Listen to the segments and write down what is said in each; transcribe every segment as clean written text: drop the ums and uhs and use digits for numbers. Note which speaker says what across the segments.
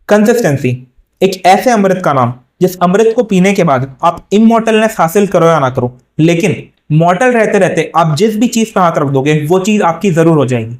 Speaker 1: Consistency एक ऐसे अमृत का नाम जिस अमृत को पीने के बाद आप इमॉर्टलनेस हासिल करो या ना करो, लेकिन मॉर्टल रहते रहते आप जिस भी चीज पे हाथ रख दोगे वो चीज आपकी जरूर हो जाएगी।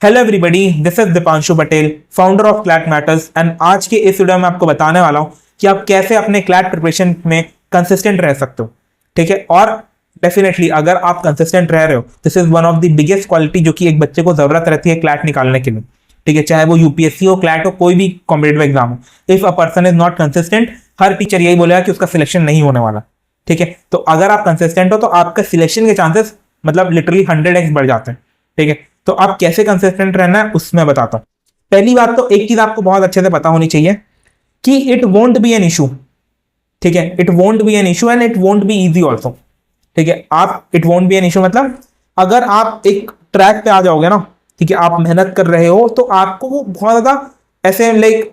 Speaker 1: Hello everybody, this is Deepanshu Patel, founder of CLAT matters, and आज के इस वीडियो में आपको बताने वाला हूं कि आप कैसे अपने क्लैट प्रिपरेशन में कंसिस्टेंट रह सकते हो। ठीक है, और डेफिनेटली अगर आप कंसिस्टेंट रह रहे हो, this is one of the biggest quality जो कि एक बच्चे को जरूरत रहती है क्लैट निकालने के लिए। ठीक है, चाहे वो यूपीएससी हो, क्लैट हो, कोई भी कॉम्पिटेटिव एग्जाम हो, if a person is not consistent, her teacher यही बोलेगा कि उसका सिलेक्शन नहीं होने वाला। ठीक है, तो अगर आप कंसिस्टेंट हो तो आपका सिलेक्शन के चांसेस मतलब लिटरली 100x बढ़ जाते हैं। ठीक है, तो आप कैसे कंसिस्टेंट रहना है उसमें बताता हूं। पहली बात तो एक चीज आपको बहुत अच्छे से पता होनी चाहिए कि it won't be an issue. ठीक है, it won't be an issue and it won't be easy also. ठीक है, आप it won't be an issue मतलब अगर आप एक ट्रैक पे आ जाओगे ना, ठीक है, आप मेहनत कर रहे हो तो आपको वो बहुत ज्यादा ऐसे लाइक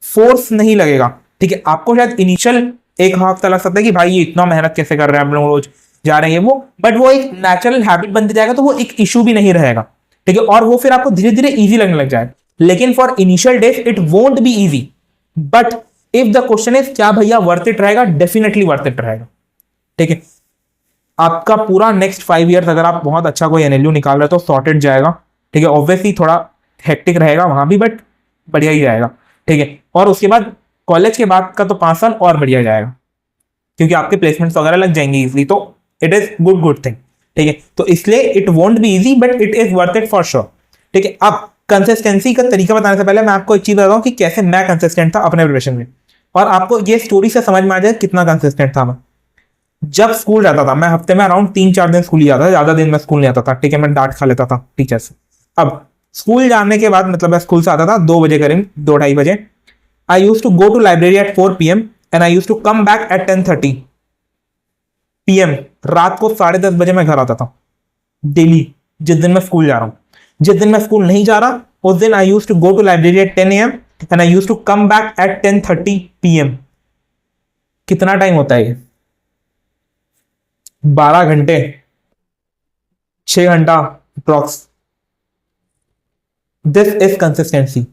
Speaker 1: फोर्स नहीं लगेगा। ठीक है, आपको शायद इनिशियल एक हफ्ता लग सकता है कि भाई ये इतना मेहनत कैसे कर रहे हैं हम लोग, रोज जा रहे हैं वो, बट वो एक नेचुरल हैबिट बनते जाएगा तो वो एक इशू भी नहीं रहेगा। ठीक है, और वो फिर आपको धीरे धीरे इजी लगने लग जाएगा। लेकिन for initial days it won't be easy, but if the question is क्या भैया वर्थ इट रहेगा, डेफिनेटली वर्थ इट रहेगा। ठीक है, आपका पूरा नेक्स्ट 5 ईयर्स अगर आप बहुत अच्छा कोई एनएलयू निकाल रहे हो तो सॉर्टेड जाएगा। ठीक है, ऑब्वियसली थोड़ा हेक्टिक रहेगा वहां भी, बट बढ़िया ही जाएगा। ठीक है, और उसके बाद कॉलेज के बाद का तो 5 साल और बढ़िया जाएगा क्योंकि आपके प्लेसमेंट्स वगैरह लग जाएंगे इजली, तो इट इज गुड थिंग। ठीक है, तो इसलिए it won't be easy but it is worth it for sure. ठीक है, अब कंसिस्टेंसी का तरीका बताने से पहले मैं आपको एक चीज बताता हूँ कि कैसे मैं कंसिस्टेंट था अपने प्रिपरेशन में, और आपको ये स्टोरी से समझ में आ जाए कितना कंसिस्टेंट था मैं। जब स्कूल जाता था मैं हफ्ते में अराउंड 3-4 दिन स्कूल ही जाता था, ज्यादा दिन मैं स्कूल नहीं आता था। ठीक है, मैं डांट खा लेता था टीचर से। अब स्कूल जाने के बाद मतलब मैं स्कूल से आता था 2 बजे करीब, 2-2:30 बजे। I use to go to library at 4 PM and I use to come back at 10:30 PM। रात को 10:30 बजे मैं घर आता था डेली, जिस दिन मैं स्कूल जा रहा हूँ। जिस दिन मैं स्कूल नहीं जा रहा उस दिन I use to go to library at 10 AM and I use to come back at 10:30 PM। कितना टाइम होता है ये? 12 घंटे, 6 घंटा approx. This is consistency.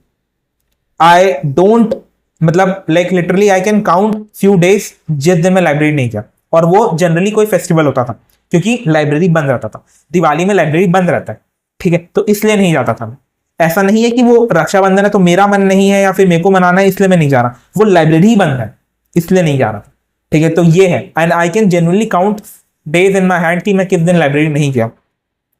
Speaker 1: I don't मतलब like literally I can count few days जिस दिन मैं लाइब्रेरी नहीं गया, और वो जनरली कोई फेस्टिवल होता था क्योंकि लाइब्रेरी बंद रहता था। दिवाली में लाइब्रेरी बंद रहता है, ठीक है, तो इसलिए नहीं जाता था मैं। ऐसा नहीं है कि वो रक्षाबंधन है तो मेरा मन नहीं है या फिर मेरे को मनाना है इसलिए मैं नहीं जा रहा, वो लाइब्रेरी ही बंद है इसलिए नहीं जा रहा था। ठीक है, तो ये है, and I can genuinely count days in my hand कि मैं किस दिन लाइब्रेरी नहीं गया।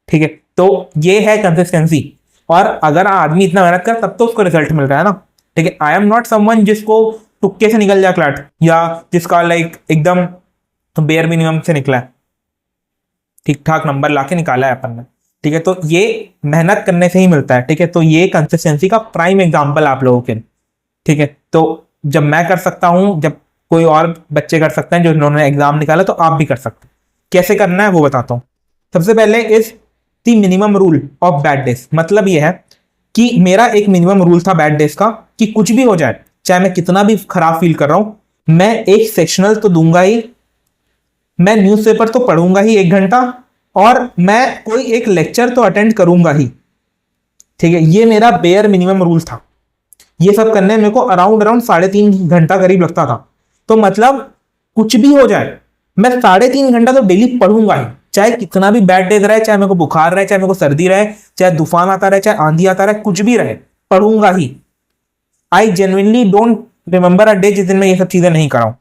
Speaker 1: ठीक है, तो ये है कंसिस्टेंसी, और अगर आदमी इतना मेहनत कर तब तो उसको रिजल्ट मिल रहा है ना। ठीक है, आई एम नॉट समवन जिसको तुक्के से निकल जाए क्लैट, या जिसका लाइक एकदम बेयर मिनिमम से निकला है, ठीक ठाक नंबर लाके निकाला है अपन ने। ठीक है, तो ये मेहनत करने से ही मिलता है। ठीक है, तो ये कंसिस्टेंसी का प्राइम एग्जांपल आप लोगों के। ठीक है, तो जब मैं कर सकता हूं, जब कोई और बच्चे कर सकते हैं जो इन्होंने एग्जाम निकाला, तो आप भी कर सकते हैं। कैसे करना है वो बताता हूं। सबसे पहले is the minimum rule of bad days. मतलब ये है कि मेरा एक मिनिमम रूल था बैड डेज का कि कुछ भी हो जाए, चाहे मैं कितना भी खराब फील कर रहा हूं, मैं एक सेक्शनल तो दूंगा ही, मैं न्यूज़पेपर तो पढ़ूंगा ही 1 घंटा, और मैं कोई एक लेक्चर तो अटेंड करूंगा ही। ठीक है, ये मेरा बेयर मिनिमम रूल था। ये सब करने में मेरे को अराउंड 3.5 घंटा करीब लगता था। तो मतलब कुछ भी हो जाए मैं 3.5 घंटा तो डेली पढ़ूंगा ही, चाहे कितना भी बैड डेज रहे, चाहे मेरे को बुखार रहे, चाहे मेरे को सर्दी रहे, चाहे तूफान आता रहे, चाहे आंधी आता रहे, कुछ भी रहे, पढ़ूंगा ही। I genuinely don't remember a day जिस दिन मैं ये सब चीजें नहीं कराऊं।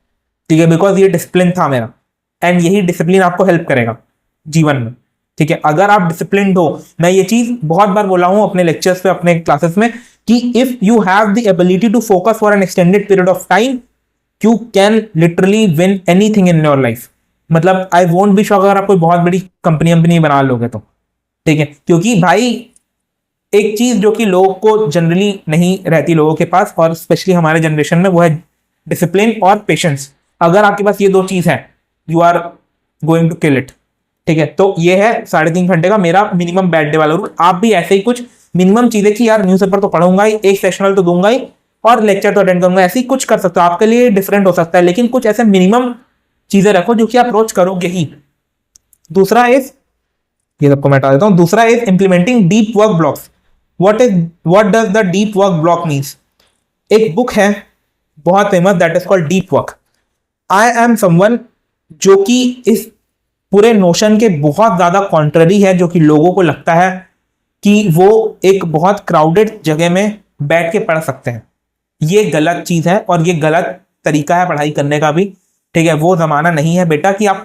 Speaker 1: ठीक है, बिकॉज ये डिसिप्लिन था मेरा, एंड यही डिसिप्लिन आपको हेल्प करेगा जीवन में। ठीक है, अगर आप डिसिप्लिन हो, मैं ये चीज बहुत बार बोला हूं अपने लेक्चर्स पे, अपने क्लासेस में, कि if you have the ability to focus for an extended period of time, you can literally win anything in your life. मतलब आई वोंट बी शॉक अगर आप कोई बहुत बड़ी कंपनी बना लोगे तो। ठीक है, क्योंकि भाई एक चीज जो कि लोगों को जनरली नहीं रहती लोगों के पास, और स्पेशली हमारे जनरेशन में, वो है डिसिप्लिन और पेशेंस। अगर आपके पास ये 2 चीज है, you are going to kill it. ठीक है, तो ये है 3.5 घंटे का मेरा मिनिमम बैड डे वाला रूल। आप भी ऐसे ही कुछ मिनिमम चीजें कि यार न्यूज़पेपर तो पढ़ूंगा ही, एक सेक्शनल तो दूंगा ही, और लेक्चर तो अटेंड करूंगा, ऐसे ही कुछ कर सकते हो। आपके लिए डिफरेंट हो सकता है, लेकिन कुछ ऐसे मिनिमम चीजें रखो जो कि आप रोज करोगे ही। दूसरा इज, ये सबको मैं हटा देता हूं, दूसरा is implementing deep work blocks. What does the deep work block means? एक बुक है बहुत famous, that is called deep work. I am someone जो कि इस पूरे नोशन के बहुत ज्यादा कॉन्ट्ररी है, जो कि लोगों को लगता है कि वो एक बहुत क्राउडेड जगह में बैठ के पढ़ सकते हैं। ये गलत चीज है और ये गलत तरीका है पढ़ाई करने का भी। ठीक है, वो जमाना नहीं है बेटा कि आप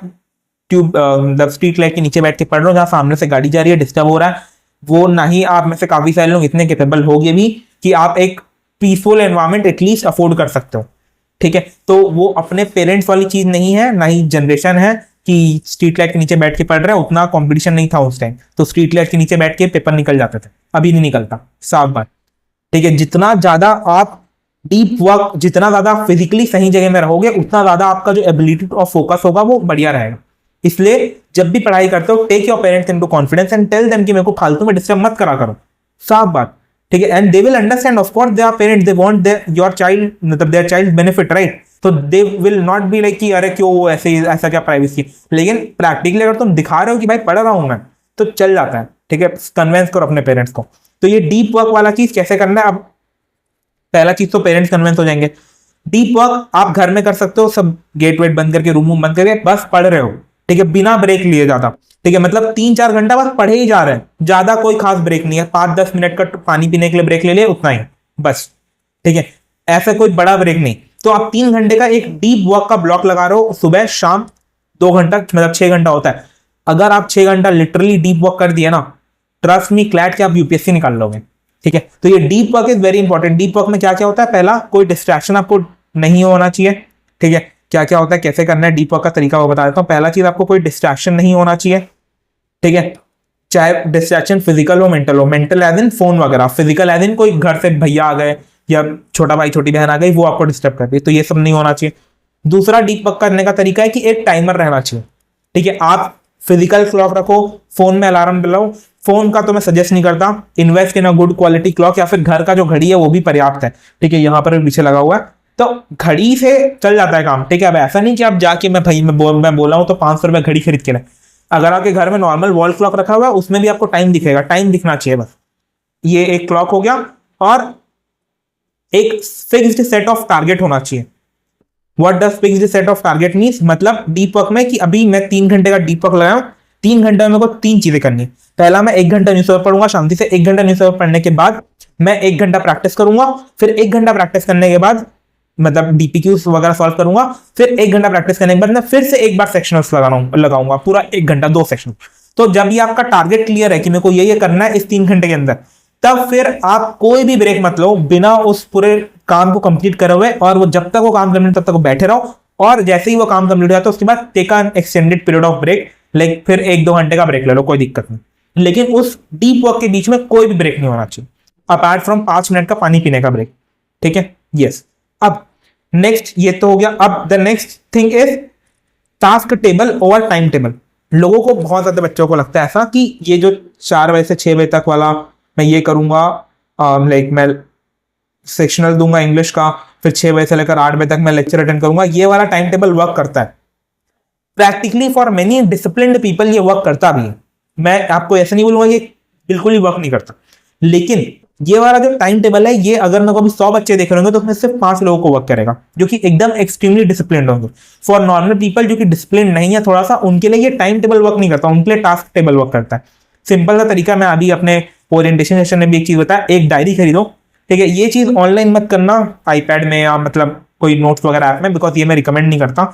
Speaker 1: मतलब स्ट्रीट लाइट के नीचे बैठ के पढ़ रहे हो जहां सामने से गाड़ी जा रही है, डिस्टर्ब हो रहा है। वो ना ही आप में से काफी सारे लोग इतने कैपेबल हो गए भी कि आप एक पीसफुल एनवायरमेंट एटलीस्ट अफोर्ड कर सकते हो। ठीक है, तो वो अपने पेरेंट्स वाली चीज नहीं है, ना ही जनरेशन है कि स्ट्रीट लाइट के नीचे बैठ के पढ़ रहे हैं। उतना कंपटीशन नहीं था उस टाइम, तो स्ट्रीट लाइट के नीचे बैठ के पेपर निकल जाते थे, अभी नहीं निकलता, साफ बात। ठीक है, जितना ज्यादा आप डीप वर्क, जितना ज्यादा फिजिकली सही जगह में रहोगे, उतना ज्यादा आपका जो एबिलिटी ऑफ फोकस होगा वो बढ़िया रहेगा। इसलिए जब भी पढ़ाई करते हो, take your parents into confidence and tell them कि मेरे को फालतू में डिस्टर्ब मत करा करो, साफ बात। ठीक है, and they will understand, of course they are parents, they want your child, मतलब देयर चाइल्ड बेनिफिट, राइट। तो they will not be like कि अरे क्यों वो ऐसे, ऐसा क्या प्राइवेसी। लेकिन प्रैक्टिकली अगर तुम दिखा रहे हो कि भाई पढ़ रहा हूं मैं, तो चल जाता है। ठीक है, कन्विंस करो अपने पेरेंट्स को। तो ये डीप वर्क वाला चीज कैसे करना है, अब पहला चीज तो पेरेंट्स कन्विंस हो जाएंगे। डीप वर्क आप घर में कर सकते हो, सब गेट वेट बंद करके, रूम बंद करके बस पढ़ रहे हो। ठीक है, बिना ब्रेक लिए ज्यादा। ठीक है, मतलब 3-4 घंटा बस पढ़े ही जा रहे हैं, ज्यादा कोई खास ब्रेक नहीं है। 5-10 मिनट का पानी पीने के लिए ब्रेक ले लिया, उतना ही बस। ठीक है, ऐसा कोई बड़ा ब्रेक नहीं। तो आप 3 घंटे का एक डीप वर्क का ब्लॉक लगा रहे हो, सुबह शाम 2 घंटा, मतलब 6 घंटा होता है। अगर आप 6 घंटा लिटरली डीप वर्क कर दिया ना, ट्रस्ट मी क्लैट के आप यूपीएससी निकाल लोगे। ठीक है, तो ये deep work is very important. Deep work में क्या क्या होता है, पहला कोई डिस्ट्रैक्शन आपको नहीं होना चाहिए। ठीक है, क्या क्या होता है, कैसे करना है डीप वर्क का तरीका वो बता देता हूँ। पहला चीज, आपको कोई डिस्ट्रैक्शन नहीं होना चाहिए। ठीक है, चाहे डिस्ट्रैक्शन फिजिकल हो मेंटल हो। मेंटल एज इन फोन वगैरह, फिजिकल एज इन कोई घर से भैया आ गए या छोटा भाई छोटी बहन आ गई, वो आपको डिस्टर्ब कर रही है, तो ये सब नहीं होना चाहिए। दूसरा डीप वर्क करने का तरीका है कि एक टाइमर रहना चाहिए। ठीक है, आप फिजिकल क्लॉक रखो, फोन में अलार्म दिलाओ। फोन का तो मैं सजेस्ट नहीं करता, invest in a good quality clock, या फिर घर का जो घड़ी है वो भी पर्याप्त है। ठीक है, यहाँ पर पीछे लगा हुआ है, तो घड़ी से चल जाता है काम। ठीक है, अब ऐसा नहीं कि आप जाके मैं बोला हूँ तो 500 रुपए घड़ी खरीद के लाए। अगर आपके घर में नॉर्मल वॉल क्लॉक रखा हुआ है, उसमें भी आपको टाइम दिखेगा, टाइम दिखना चाहिए बस। ये एक क्लॉक हो गया, और एक फिक्स्ड सेट ऑफ टारगेट होना चाहिए। What does fixed set of target means, मतलब डीप वर्क में कि अभी मैं 3 घंटे का डीप वर्क लगाया हूं, 3 घंटे में मेरे को 3 चीजें करनी। पहला, मैं 1 घंटा न्यूज़पेपर पढ़ूंगा शांति से। 1 घंटा न्यूज़पेपर पढ़ने के बाद मैं 1 घंटा प्रैक्टिस करूंगा। फिर 1 घंटा प्रैक्टिस करने के बाद मतलब डीपीक्यूज वगैरह सॉल्व करूंगा। फिर 1 घंटा प्रैक्टिस करने के बाद मैं फिर से एक बार सेक्शनल्स लगाऊंगा पूरा 1 घंटा, 2 सेक्शन। तो जब ये आपका टारगेट क्लियर है कि मेरे को ये करना है इस 3 घंटे के अंदर, तब फिर आप कोई भी ब्रेक मत लो, बिना उस पूरे काम को कंप्लीट करे हुए। और वो जब तक वो काम कंप्लीट, तब तक वो बैठे रहो। और जैसे ही वो काम कंप्लीट हो जाता है, उसके बाद take an extended period of break, like फिर 1-2 घंटे का ब्रेक ले लो, कोई दिक्कत नहीं। लेकिन उस डीप वर्क के बीच में कोई भी ब्रेक नहीं होना चाहिए, अपार्ट फ्रॉम 5 मिनट का पानी पीने का ब्रेक। ठीक है, यस। अब नेक्स्ट, ये तो हो गया। अब the next thing is task table और टाइम टेबल। लोगों को, बहुत ज्यादा बच्चों को लगता है ऐसा कि ये जो 4 बजे से 6 बजे तक वाला मैं ये करूंगा, लाइक मैं सेक्शनल दूंगा इंग्लिश का, फिर 6 बजे से लेकर 8 बजे तक मैं लेक्चर अटेंड करूंगा, ये वाला टाइम टेबल वर्क करता है। Practically for many disciplined people ये वर्क करता भी है। मैं आपको ऐसा नहीं बोलूंगा ये बिल्कुल ही वर्क नहीं करता, लेकिन ये वाला जो टाइम टेबल है, ये अगर मैं कभी 100 बच्चे देख रहे होंगे तो उसमें सिर्फ 5 लोगों को वर्क करेगा, जो कि एकदम एक्सट्रीमली डिसिप्लिन्ड होंगे। फॉर नॉर्मल पीपल जो कि डिसिप्लिन नहीं है थोड़ा सा, उनके लिए ये टाइम टेबल वर्क नहीं करता, उनके लिए टास्क टेबल वर्क करता है। सिंपल सा तरीका मैं अभी अपने ओरिएंटेशन सेशन में भी एक चीज बताया, एक डायरी खरीदो। ठीक है, ये चीज ऑनलाइन मत करना, आईपैड में या मतलब कोई नोट्स वगैरह ऐप में, बिकॉज ये मैं रिकमेंड नहीं करता।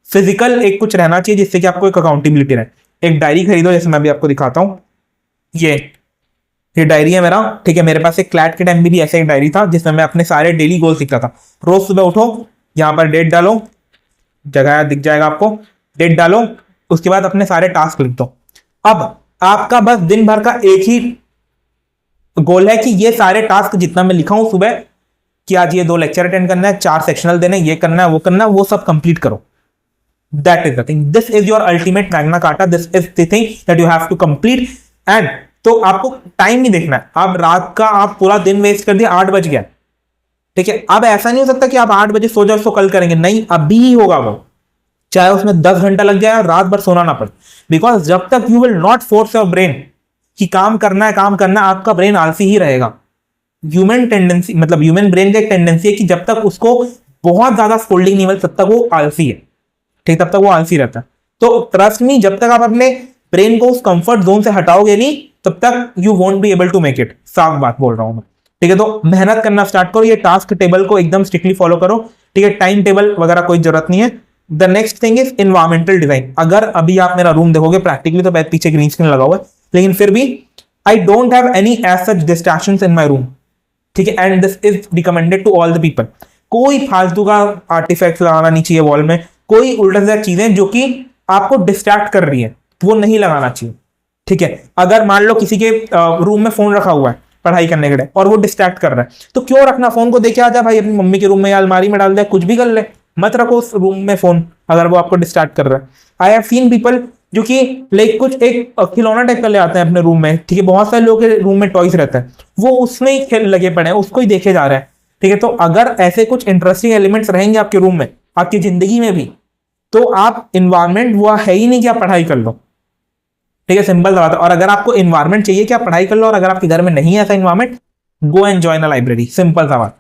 Speaker 1: फिजिकल एक कुछ रहना चाहिए जिससे कि आपको एक अकाउंटेबिलिटी रहे। एक डायरी खरीदो, जैसे मैं अभी आपको दिखाता हूँ, ये डायरी है मेरा। ठीक है, मेरे पास एक क्लैट के टाइम भी ऐसा एक डायरी था जिसमें मैं अपने सारे डेली गोल्स लिखता था। रोज सुबह उठो, यहाँ पर डेट डालो, जगह दिख जाएगा आपको, डेट डालो, उसके बाद अपने सारे टास्क लिख दो। अब आपका बस दिन भर का एक ही गोल है कि ये सारे टास्क जितना मैं लिखा हूं सुबह, कि आज ये 2 लेक्चर अटेंड करना है, 4 सेक्शनल देने, ये करना है, वो सब कंप्लीट करो। That is the thing, this is your ultimate Magna Carta, this is the thing that you have to complete. And तो आपको टाइम नहीं देखना है, आप रात का आप पूरा दिन वेस्ट कर दिया, 8 बज गया। ठीक है, अब ऐसा नहीं हो सकता कि आप 8 बजे सो जाओ, सो कल करेंगे, नहीं, अभी ही होगा वो, चाहे उसमें 10 घंटा लग जाए और रात भर सोना ना पड़े। बिकॉज जब तक you will not force your brain कि काम करना है, आपका ब्रेन आलसी ही रहेगा। ह्यूमन टेंडेंसी, मतलब ह्यूमन ब्रेन का एक टेंडेंसी है कि जब तक उसको बहुत ज्यादा स्कोल्डिंग नहीं मिले तब तक वो आलसी है, ठीक, तब तक वो आलसी रहता है। तो ट्रस्ट मी, जब तक आप अपने ब्रेन को उस कंफर्ट जोन से हटाओगे नहीं तब तक you won't be able to make it, साफ बात बोल रहा हूं मैं, ठीक है। तो मेहनत करना स्टार्ट करो, ये टास्क टेबल को एकदम स्ट्रिक्टली फॉलो करो, ठीक है, टाइम टेबल वगैरह कोई जरूरत नहीं है। The next thing is environmental design. अगर अभी आप मेरा रूम देखोगे प्रैक्टिकली तो पीछे ग्रीन स्क्रीन लगा हुआ है, लेकिन फिर भी I don't have any as such distractions in my room, ठीक है, and this is recommended to all the people. कोई फालतू का आर्टिफैक्ट लगाना नहीं चाहिए वॉल में, कोई उल्टा सीधा चीजें जो कि आपको डिस्ट्रैक्ट कर रही है वो नहीं लगाना चाहिए, ठीक है। अगर मान लो किसी के रूम में फोन रखा हुआ है पढ़ाई करने के लिए और वो डिस्ट्रैक्ट कर रहा है, तो क्यों रखना, फोन को देखे आ जा भाई, अपनी मम्मी के रूम में या अलमारी में डाल दे, कुछ भी कर ले, मत रखो उस रूम में फोन अगर वो आपको डिस्ट्रैक्ट कर रहा है। आई हैव सीन पीपल जो कि लाइक कुछ एक खिलौना टाइप का ले आते हैं अपने रूम में, ठीक है, बहुत सारे लोगों के रूम में टॉयज रहता है, वो उसमें ही खेल लगे पड़े हैं, उसको ही देखे जा रहे हैं, ठीक है। तो अगर ऐसे कुछ इंटरेस्टिंग एलिमेंट्स रहेंगे आपके रूम में, आपकी जिंदगी में भी, तो आप इन्वायरमेंट वो है ही नहीं कि आप पढ़ाई कर लो, ठीक है, सिंपल सा बात है। और अगर आपको इन्वायरमेंट चाहिए कि आप पढ़ाई कर लो और अगर आपके घर में नहीं है ऐसा environment, go and join a library, simple सा बात,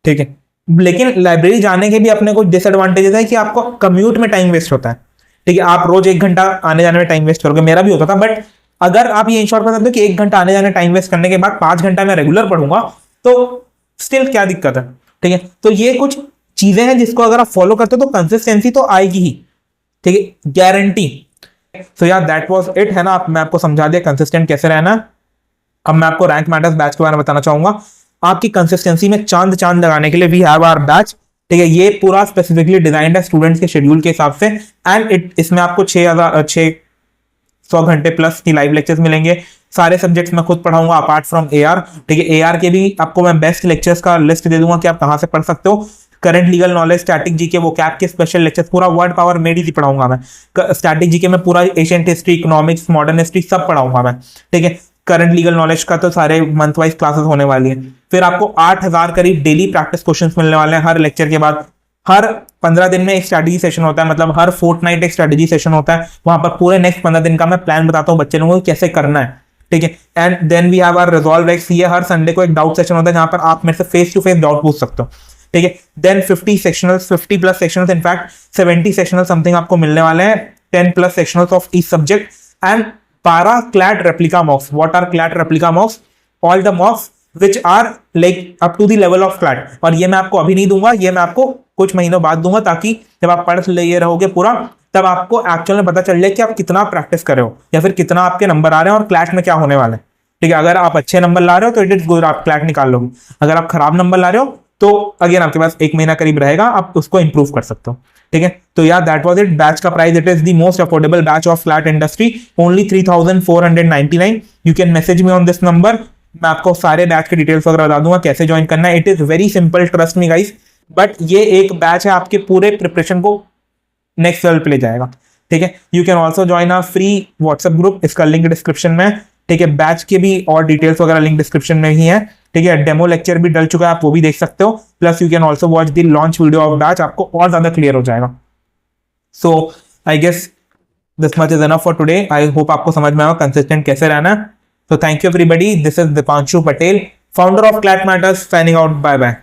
Speaker 1: ठीक है। लेकिन लाइब्रेरी जाने के भी अपने कुछ डिसएडवांटेजेस है कि आपको कम्यूट में टाइम वेस्ट होता है, ठीक है, आप रोज 1 घंटा आने जाने में टाइम वेस्ट करोगे, मेरा भी होता था, बट अगर आप ये इंश्योर कर सकते हो कि 1 घंटा आने जाने टाइम वेस्ट करने के बाद 5 घंटा मैं रेगुलर पढ़ूंगा तो स्टिल क्या दिक्कत है, ठीक है। तो ये कुछ चीजें हैं जिसको अगर आप फॉलो करते हो तो कंसिस्टेंसी तो आएगी ही, ठीक है, गारंटी। सो यार दैट वाज इट, है ना, मैं आपको समझा दिया कंसिस्टेंट कैसे रहना। अब मैं आपको रैंक मैटर्स बैच के बारे में बताना चाहूंगा। आपकी कंसिस्टेंसी में चांद लगाने के लिए वी हैव आवर बैच, ठीक है, ये पूरा स्पेसिफिकली डिजाइंड है स्टूडेंट्स के शेड्यूल के हिसाब से, एंड इसमें आपको 600 घंटे प्लस की लाइव लेक्चर्स मिलेंगे। सारे सब्जेक्ट्स मैं खुद पढ़ाऊंगा अपार्ट फ्रॉम एआर, ठीक है, एआर के भी आपको मैं बेस्ट लेक्चर्स का लिस्ट दे दूंगा कि आप कहां से पढ़ सकते हो। Current legal knowledge, static GK, वो कैप के स्पेशल लेक्चर्स, पूरा वर्ड पावर मेड ही पढ़ाऊंगा मैं। स्टैटिक जीके में पूरा ancient history, economics, modern history सब पढ़ाऊंगा मैं, ठीक है। करंट लीगल नॉलेज का तो सारे मंथ वाइज क्लासेस होने वाली है। फिर आपको 8000 करीब डेली प्रैक्टिस क्वेश्चंस मिलने वाले हैं हर लेक्चर के बाद। हर 15 दिन में एक स्ट्रैटेजी सेशन होता है, मतलब हर फोर्टनाइट एक स्ट्रैटेजी सेशन होता है, वहां पर पूरे नेक्स्ट 15 दिन का मैं प्लान बताता हूँ बच्चे लोगों को कैसे करना है, ठीक है। And then we have our resolve X, ये हर संडे को एक डाउट सेशन होता है जहां पर आप मेरे से फेस टू फेस डाउट पूछ सकते हो, ठीक है। Then 50 sectionals, 50 plus sectionals, in fact 70 sectional something आपको मिलने वाले हैं, 10 plus sectionals of each subject, and 12 CLAT replica mocks. What are CLAT replica mocks? All the mocks which are like up to the level of CLAT. और ये मैं आपको अभी नहीं दूंगा, ये मैं आपको कुछ महीनों बाद दूंगा, ताकि जब आप पढ़ ले रहोगे पूरा तब आपको एक्चुअल में पता चल जाए कि आप कितना प्रैक्टिस कर रहे हो या फिर कितना आपके नंबर आ रहे हैं और क्लैट में क्या होने वाला है, ठीक है। अगर आप अच्छे नंबर ला रहे हो तो इट इज गुड, आप क्लैट निकाल लोगे। अगर आप खराब नंबर ला रहे हो तो अगेन आपके पास 1 महीना करीब रहेगा, आप उसको इंप्रूव कर सकते हो, ठीक है। तो यार दैट वाज इट। बैच का price, it is the most affordable batch of flat industry, only 3499। You can message me on this number, मैं आपको सारे बैच के डिटेल्स वगैरह बता दूंगा कैसे ज्वाइन करना है। It is very simple, trust me guys, but ये एक बैच है आपके पूरे प्रिपरेशन को नेक्स्ट लेवल पे ले जाएगा, ठीक है। You can also join our free WhatsApp group, इसका लिंक डिस्क्रिप्शन में, ठीक है। बैच के भी और डिटेल्स वगैरह लिंक डिस्क्रिप्शन में ही है, ठीक है। डेमो लेक्चर भी डल चुका है, आप वो भी देख सकते हो, plus you can also watch the launch video of batch, आपको और ज्यादा क्लियर हो जाएगा। So I guess this much is enough for today. I hope आपको समझ में आया कंसिस्टेंट कैसे रहना। So thank you everybody, this is Deepanshu Patel, founder of CLAT Matters, signing out, bye bye.